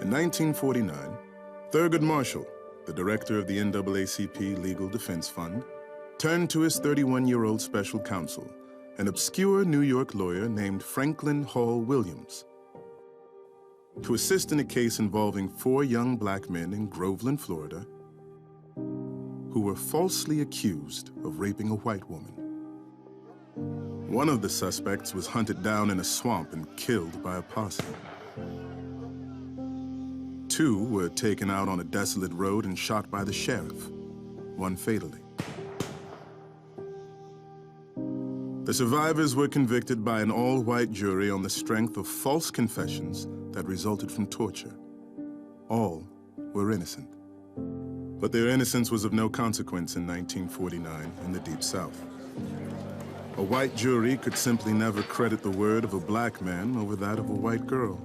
In 1949, Thurgood Marshall, the director of the NAACP Legal Defense Fund, turned to his 31-year-old special counsel, an obscure New York lawyer named Franklin Hall Williams, to assist in a case involving 4 young black men in Groveland, Florida, who were falsely accused of raping a white woman. One of the suspects was hunted down in a swamp and killed by a posse. 2 were taken out on a desolate road and shot by the sheriff, one fatally. The survivors were convicted by an all-white jury on the strength of false confessions that resulted from torture. All were innocent. But their innocence was of no consequence in 1949 in the Deep South. A white jury could simply never credit the word of a black man over that of a white girl.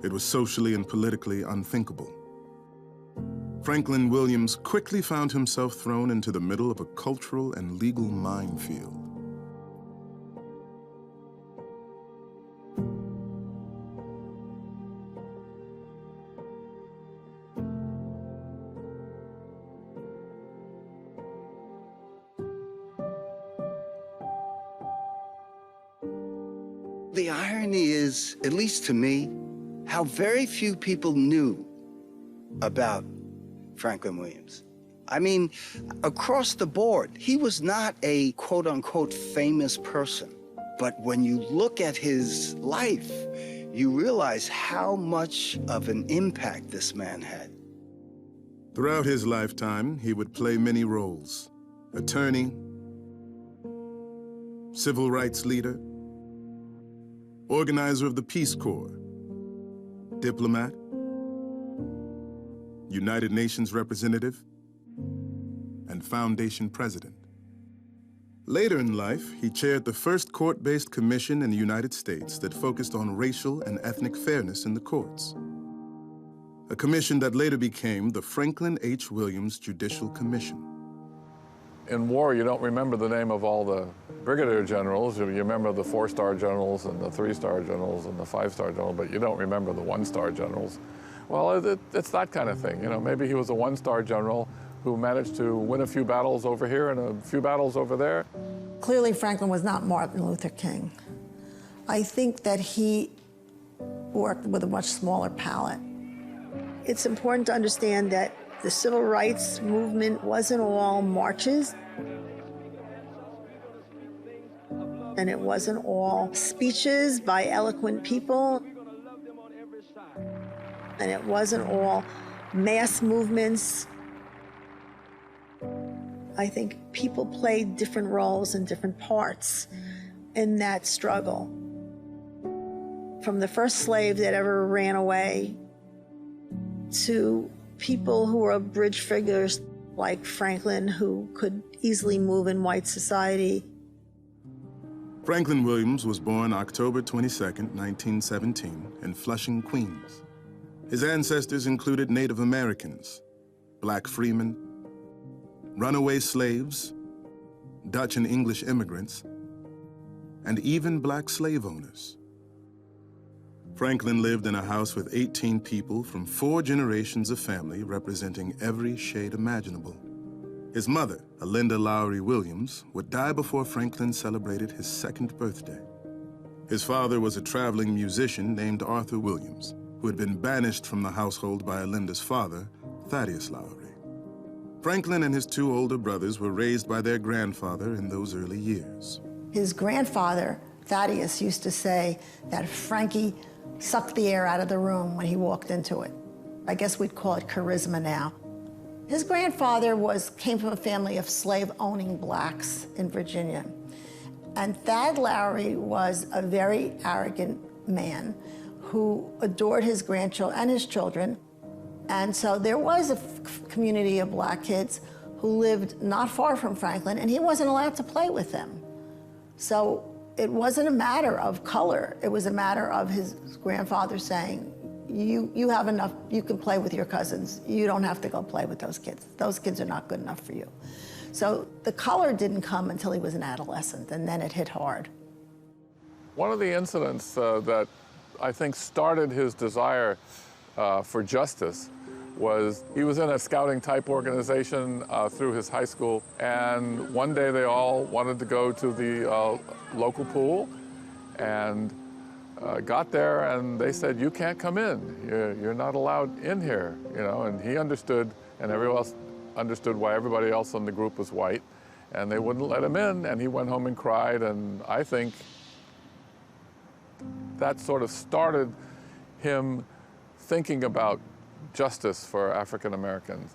It was socially and politically unthinkable. Franklin Williams quickly found himself thrown into the middle of a cultural and legal minefield. The irony is, at least to me, how very few people knew about Franklin Williams. I mean, across the board, he was not a quote-unquote famous person. But when you look at his life, you realize how much of an impact this man had. Throughout his lifetime, he would play many roles: attorney, civil rights leader, organizer of the Peace Corps, diplomat, United Nations representative, and foundation president. Later in life, he chaired the first court-based commission in the United States that focused on racial and ethnic fairness in the courts. A commission that later became the Franklin H. Williams Judicial Commission. In war, you don't remember the name of all the brigadier generals. You remember the 4-star generals and the 3-star generals and the 5-star general, but you don't remember the 1-star generals. Well, it's that kind of thing. You know, maybe he was a 1-star general who managed to win a few battles over here and a few battles over there. Clearly, Franklin was not Martin Luther King. I think that he worked with a much smaller palette. It's important to understand that the civil rights movement wasn't all marches, and it wasn't all speeches by eloquent people, and it wasn't all mass movements. I think people played different roles and different parts in that struggle. From the first slave that ever ran away to people who were bridge figures like Franklin, who could easily move in white society. Franklin Williams was born October 22, 1917, in Flushing, Queens. His ancestors included Native Americans, black freemen, runaway slaves, Dutch and English immigrants, and even black slave owners. Franklin lived in a house with 18 people from 4 generations of family representing every shade imaginable. His mother, Alinda Lowry Williams, would die before Franklin celebrated his 2nd birthday. His father was a traveling musician named Arthur Williams, who had been banished from the household by Alinda's father, Thaddeus Lowry. Franklin and his 2 older brothers were raised by their grandfather in those early years. His grandfather, Thaddeus, used to say that Frankie sucked the air out of the room when he walked into it. I guess we'd call it charisma now. His grandfather came from a family of slave-owning blacks in Virginia. And Thad Lowry was a very arrogant man who adored his grandchildren and his children. And so there was a community of black kids who lived not far from Franklin, and he wasn't allowed to play with them. So it wasn't a matter of color. It was a matter of his grandfather saying, you have enough, you can play with your cousins. You don't have to go play with those kids. Those kids are not good enough for you. So the color didn't come until he was an adolescent, and then it hit hard. One of the incidents that I think started his desire for justice was he was in a scouting type organization through his high school, and one day they all wanted to go to the local pool, and got there, and they said, "You can't come in. You're not allowed in here," you know. And he understood, and everyone else understood why everybody else in the group was white, and they wouldn't let him in. And he went home and cried. And I think that sort of started him thinking about justice for African Americans.